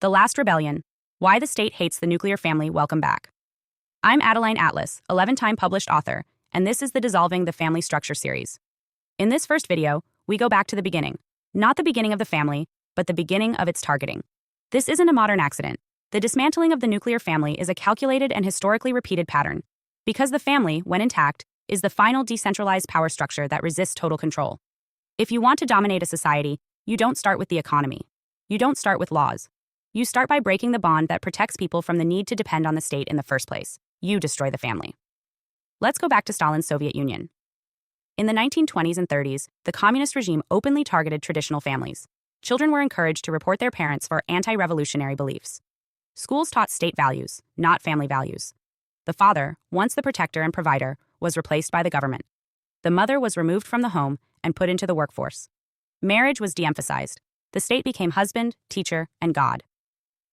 The Last Rebellion, Why the State Hates the Nuclear Family. Welcome back. I'm Adeline Atlas, 11-time published author, and this is the Dissolving the Family Structure series. In this first video, we go back to the beginning. Not the beginning of the family, but the beginning of its targeting. This isn't a modern accident. The dismantling of the nuclear family is a calculated and historically repeated pattern, because the family, when intact, is the final decentralized power structure that resists total control. If you want to dominate a society, you don't start with the economy. You don't start with laws. You start by breaking the bond that protects people from the need to depend on the state in the first place. You destroy the family. Let's go back to Stalin's Soviet Union. In the 1920s and 30s, the communist regime openly targeted traditional families. Children were encouraged to report their parents for anti-revolutionary beliefs. Schools taught state values, not family values. The father, once the protector and provider, was replaced by the government. The mother was removed from the home and put into the workforce. Marriage was de-emphasized. The state became husband, teacher, and God.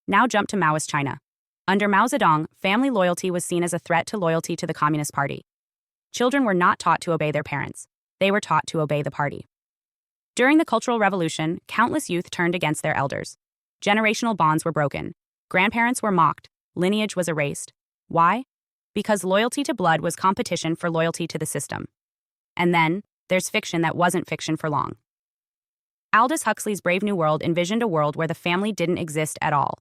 Now jump to Maoist China. Under Mao Zedong, family loyalty was seen as a threat to loyalty to the Communist Party. Children were not taught to obey their parents. They were taught to obey the party. During the Cultural Revolution, countless youth turned against their elders. Generational bonds were broken. Grandparents were mocked. Lineage was erased. Why? Because loyalty to blood was competition for loyalty to the system. And then, there's fiction that wasn't fiction for long. Aldous Huxley's Brave New World envisioned a world where the family didn't exist at all.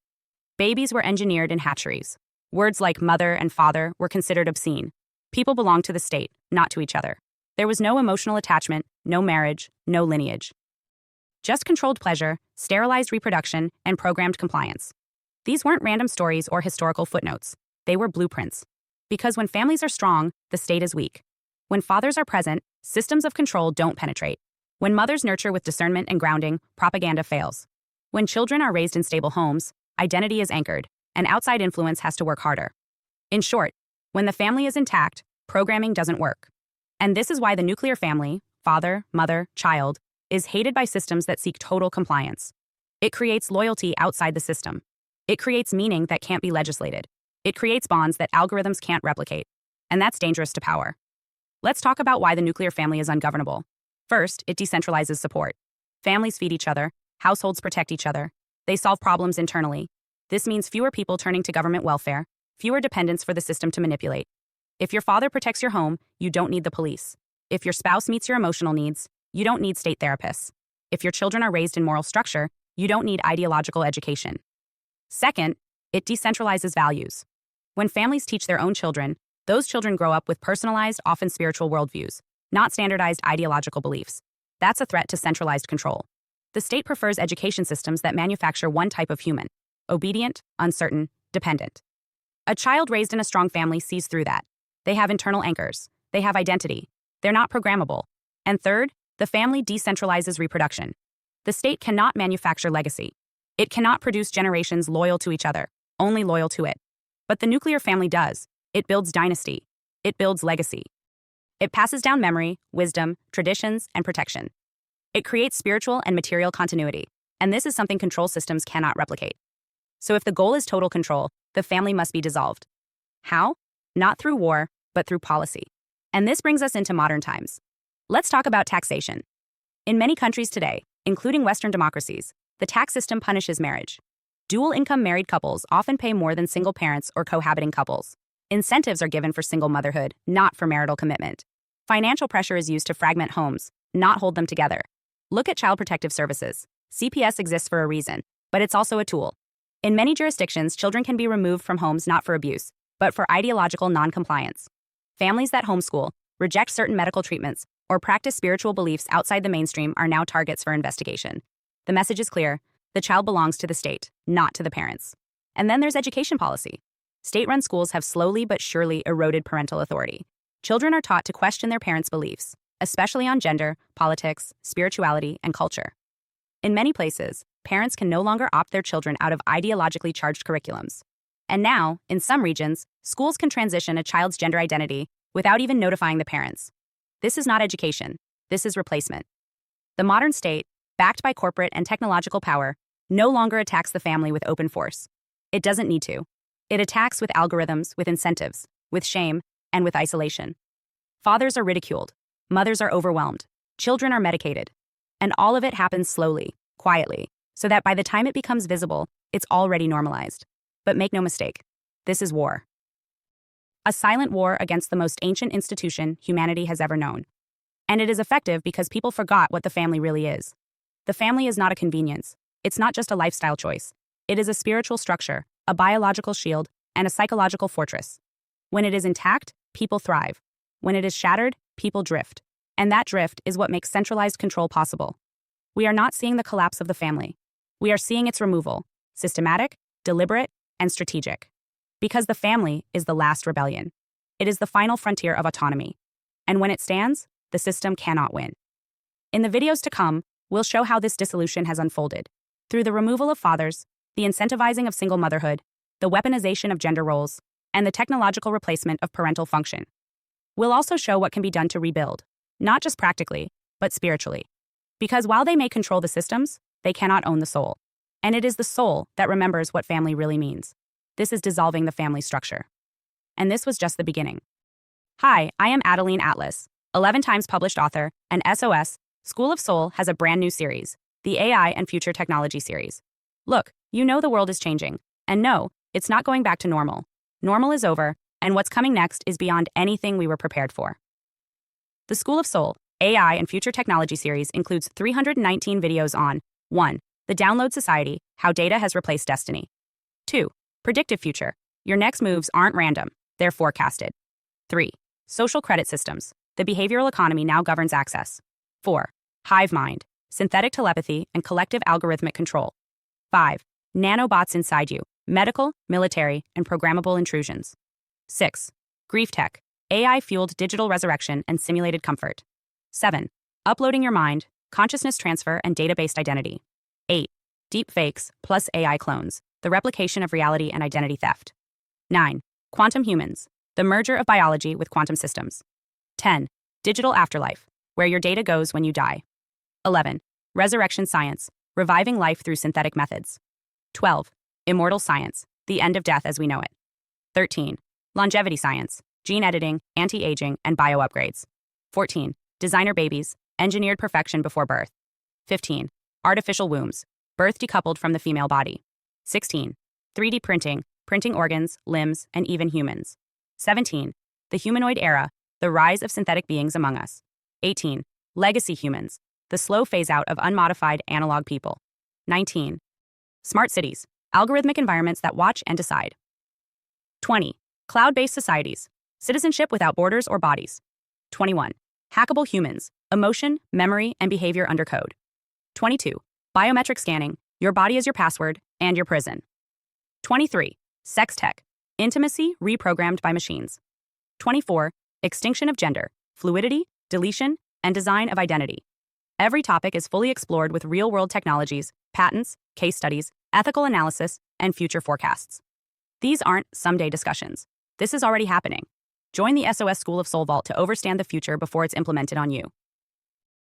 Babies were engineered in hatcheries. Words like mother and father were considered obscene. People belonged to the state, not to each other. There was no emotional attachment, no marriage, no lineage. Just controlled pleasure, sterilized reproduction, and programmed compliance. These weren't random stories or historical footnotes. They were blueprints. Because when families are strong, the state is weak. When fathers are present, systems of control don't penetrate. When mothers nurture with discernment and grounding, propaganda fails. When children are raised in stable homes, identity is anchored, and outside influence has to work harder. In short, when the family is intact, programming doesn't work. And this is why the nuclear family, father, mother, child, is hated by systems that seek total compliance. It creates loyalty outside the system. It creates meaning that can't be legislated. It creates bonds that algorithms can't replicate. And that's dangerous to power. Let's talk about why the nuclear family is ungovernable. First, it decentralizes support. Families feed each other, households protect each other. They solve problems internally. This means fewer people turning to government welfare, fewer dependents for the system to manipulate. If your father protects your home, you don't need the police. If your spouse meets your emotional needs, you don't need state therapists. If your children are raised in moral structure, you don't need ideological education. Second, it decentralizes values. When families teach their own children, those children grow up with personalized, often spiritual worldviews, not standardized ideological beliefs. That's a threat to centralized control. The state prefers education systems that manufacture one type of human: obedient, uncertain, dependent. A child raised in a strong family sees through that. They have internal anchors. They have identity. They're not programmable. And third, the family decentralizes reproduction. The state cannot manufacture legacy. It cannot produce generations loyal to each other, only loyal to it. But the nuclear family does. It builds dynasty. It builds legacy. It passes down memory, wisdom, traditions, and protection. It creates spiritual and material continuity, and this is something control systems cannot replicate. So if the goal is total control, the family must be dissolved. How? Not through war, but through policy. And this brings us into modern times. Let's talk about taxation. In many countries today, including Western democracies, the tax system punishes marriage. Dual-income married couples often pay more than single parents or cohabiting couples. Incentives are given for single motherhood, not for marital commitment. Financial pressure is used to fragment homes, not hold them together. Look at Child Protective Services. CPS exists for a reason, but it's also a tool. In many jurisdictions, children can be removed from homes not for abuse, but for ideological non-compliance. Families that homeschool, reject certain medical treatments, or practice spiritual beliefs outside the mainstream are now targets for investigation. The message is clear: the child belongs to the state, not to the parents. And then there's education policy. State-run schools have slowly but surely eroded parental authority. Children are taught to question their parents' beliefs, especially on gender, politics, spirituality, and culture. In many places, parents can no longer opt their children out of ideologically charged curriculums. And now, in some regions, schools can transition a child's gender identity without even notifying the parents. This is not education. This is replacement. The modern state, backed by corporate and technological power, no longer attacks the family with open force. It doesn't need to. It attacks with algorithms, with incentives, with shame, and with isolation. Fathers are ridiculed. Mothers are overwhelmed. Children are medicated. And all of it happens slowly, quietly, so that by the time it becomes visible, It's already normalized. But make no mistake, this is war. A silent war against the most ancient institution humanity has ever known. And it is effective because people forgot what the family really is. The family is not a convenience. It's not just a lifestyle choice. It is a spiritual structure, a biological shield, and a psychological fortress. When it is intact, people thrive. When it is shattered, people drift. And that drift is what makes centralized control possible. We are not seeing the collapse of the family. We are seeing its removal, systematic, deliberate, and strategic. Because the family is the last rebellion. It is the final frontier of autonomy. And when it stands, the system cannot win. In the videos to come, we'll show how this dissolution has unfolded. Through the removal of fathers, the incentivizing of single motherhood, the weaponization of gender roles, and the technological replacement of parental function. We'll also show what can be done to rebuild, not just practically, but spiritually. Because while they may control the systems, they cannot own the soul. And it is the soul that remembers what family really means. This is dissolving the family structure. And this was just the beginning. Hi, I am Adeline Atlas, 11 times published author, and SOS, School of Soul has a brand new series, the AI and Future Technology series. Look, you know the world is changing. And no, it's not going back to normal. Normal is over, and what's coming next is beyond anything we were prepared for. The School of Soul, AI and Future Technology series includes 319 videos on 1. The Download Society, How Data Has Replaced Destiny. 2. Predictive Future. Your next moves aren't random, they're forecasted. 3. Social Credit Systems. The behavioral economy now governs access. 4. Hive Mind. Synthetic telepathy and collective algorithmic control. 5. Nanobots inside you. Medical, military, and programmable intrusions. 6. Grief Tech. AI-fueled digital resurrection and simulated comfort. 7. Uploading your mind, consciousness transfer, and data-based identity. 8. Deep fakes plus AI clones. The replication of reality and identity theft. 9. Quantum humans, the merger of biology with quantum systems. 10. Digital afterlife, where your data goes when you die. 11. Resurrection science, reviving life through synthetic methods. 12. Immortal science, the end of death as we know it. 13. Longevity science, gene editing, anti-aging, and bio-upgrades. 14. Designer babies, engineered perfection before birth. 15. Artificial wombs, birth decoupled from the female body. 16. 3D printing, printing organs, limbs, and even humans. 17. The humanoid era, the rise of synthetic beings among us. 18. Legacy humans, the slow phase-out of unmodified analog people. 19. Smart cities, algorithmic environments that watch and decide. 20. Cloud-based societies, citizenship without borders or bodies. 21. Hackable humans, emotion, memory, and behavior under code. 22. Biometric scanning, your body is your password and your prison. 23. Sex tech, intimacy reprogrammed by machines. 24. Extinction of gender, fluidity, deletion, and design of identity. Every topic is fully explored with real-world technologies, patents, case studies, ethical analysis, and future forecasts. These aren't someday discussions. This is already happening. Join the SOS School of Soul Vault to overstand the future before it's implemented on you.